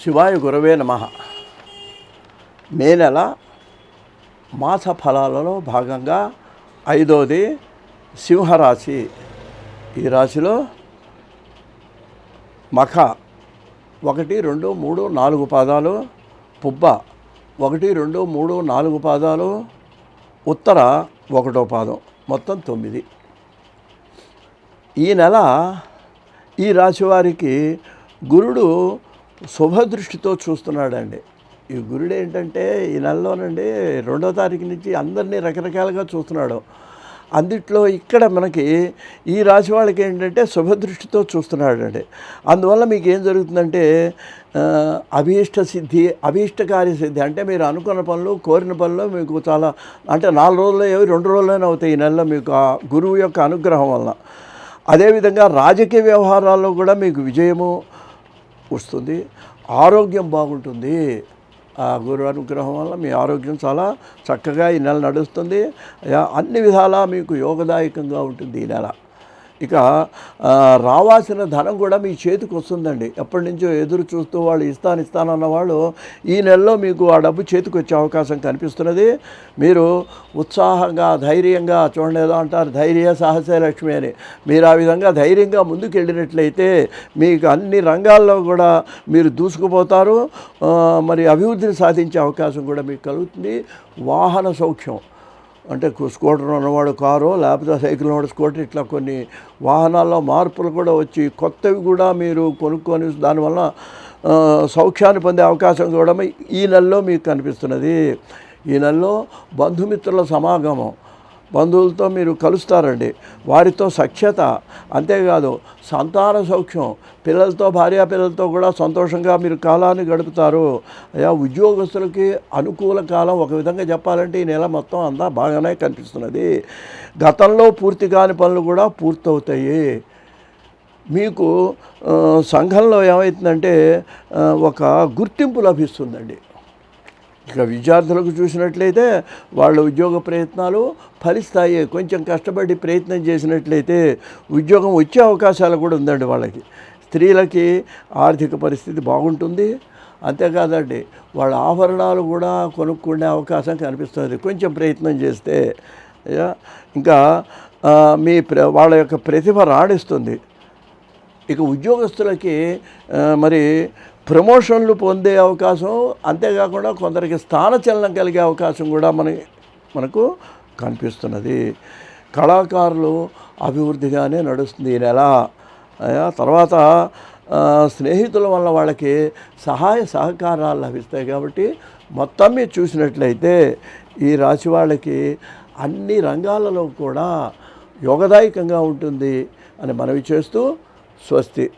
శివాయ గురవే నమః. మే నెల మాస ఫలాలలో భాగంగా 5వది సింహరాశి. ఈ రాశిలో మఖ 1, 2, 3, 4 పాదాలు, పుబ్బ 1, 2, 3, 4 పాదాలు, ఉత్తర 1వ పాదం, మొత్తం 9. ఈ నెల ఈ రాశి వారికి గురుడు శుభదృష్టితో చూస్తున్నాడండి. ఈ గురుడు ఏంటంటే ఈ నెలలోనండి 2వ తారీఖు నుంచి అందరినీ రకరకాలుగా చూస్తున్నాడు. అందుట్లో ఇక్కడ మనకి ఈ రాశి వాళ్ళకి ఏంటంటే శుభదృష్టితో చూస్తున్నాడండి. అందువల్ల మీకు ఏం జరుగుతుందంటే అభీష్ట సిద్ధి, అభీష్టకార్య సిద్ధి, అంటే మీరు అనుకున్న పనులు, కోరిన పనులు మీకు చాలా, అంటే 4 రోజుల్లో 2 రోజుల్లోనే అవుతాయి ఈ నెలలో మీకు ఆ గురువు యొక్క అనుగ్రహం వలన. అదేవిధంగా రాజకీయ వ్యవహారాల్లో కూడా మీకు విజయము వస్తుంది, ఆరోగ్యం బాగుంటుంది. ఆ గురు అనుగ్రహం వల్ల మీ ఆరోగ్యం చాలా చక్కగా ఈ నెల నడుస్తుంది. అన్ని విధాలా మీకు యోగదాయకంగా ఉంటుంది ఈ నెల. ఇక రావాల్సిన ధనం కూడా మీ చేతికి వస్తుందండి. ఎప్పటి నుంచో ఎదురు చూస్తూ వాళ్ళు ఇస్తానన్న వాళ్ళు ఈ నెలలో మీకు ఆ డబ్బు చేతికి వచ్చే అవకాశం కనిపిస్తున్నది. మీరు ఉత్సాహంగా, ధైర్యంగా, చూడండి ఏదో అంటారు ధైర్య సాహసే లక్ష్మి అని, మీరు ఆ విధంగా ధైర్యంగా ముందుకు వెళ్ళినట్లయితే మీకు అన్ని రంగాల్లో కూడా మీరు దూసుకుపోతారు. మరి అభివృద్ధిని సాధించే అవకాశం కూడా మీకు కలుగుతుంది. వాహన సౌఖ్యం, అంటే స్కూటర్ ఉన్నవాడు కారు, లేకపోతే సైకిల్ ఉన్నవాడు స్కూటర్, ఇట్లా కొన్ని వాహనాల్లో మార్పులు కూడా వచ్చి కొత్తవి కూడా మీరు కొనుక్కొని దానివల్ల సౌఖ్యాన్ని పొందే అవకాశం కూడా ఈ నెలలో మీకు కనిపిస్తున్నది. ఈ నెలలో బంధుమిత్రుల సమాగమం, బంధువులతో మీరు కలుస్తారండి, వారితో సఖ్యత, అంతేకాదు సంతాన సౌఖ్యం, పిల్లలతో, భార్యాపిల్లలతో కూడా సంతోషంగా మీరు కాలాన్ని గడుపుతారు. ఉద్యోగస్తులకి అనుకూల కాలం ఒక విధంగా చెప్పాలంటే ఈ నెల మొత్తం అంతా బాగానే కనిపిస్తున్నది. గతంలో పూర్తి కాని పనులు కూడా పూర్తవుతాయి. మీకు సంఘంలో ఏమవుతుందంటే ఒక గుర్తింపు లభిస్తుందండి. ఇక విద్యార్థులకు చూసినట్లయితే వాళ్ళ ఉద్యోగ ప్రయత్నాలు ఫలిస్తాయి. కొంచెం కష్టపడి ప్రయత్నం చేసినట్లయితే ఉద్యోగం వచ్చే అవకాశాలు కూడా ఉందండి వాళ్ళకి. స్త్రీలకి ఆర్థిక పరిస్థితి బాగుంటుంది. అంతేకాదండి వాళ్ళ ఆభరణాలు కూడా కొనుక్కునే అవకాశం కనిపిస్తుంది కొంచెం ప్రయత్నం చేస్తే. ఇంకా వాళ్ళ యొక్క ప్రతిభ రాణిస్తుంది. ఇక ఉద్యోగస్తులకి మరి ప్రమోషన్లు పొందే అవకాశం, అంతేకాకుండా కొందరికి స్థానచలనం కలిగే అవకాశం కూడా మనకు కనిపిస్తున్నది. కళాకారులు అభివృద్ధిగానే నడుస్తుంది ఈ నెల. తర్వాత స్నేహితుల వల్ల వాళ్ళకి సహాయ సహకారాలు లభిస్తాయి. కాబట్టి మొత్తం మీరు చూసినట్లయితే ఈ రాశి వాళ్ళకి అన్ని రంగాలలో కూడా యోగదాయకంగా ఉంటుంది అని మనవి చేస్తూ స్వస్తి.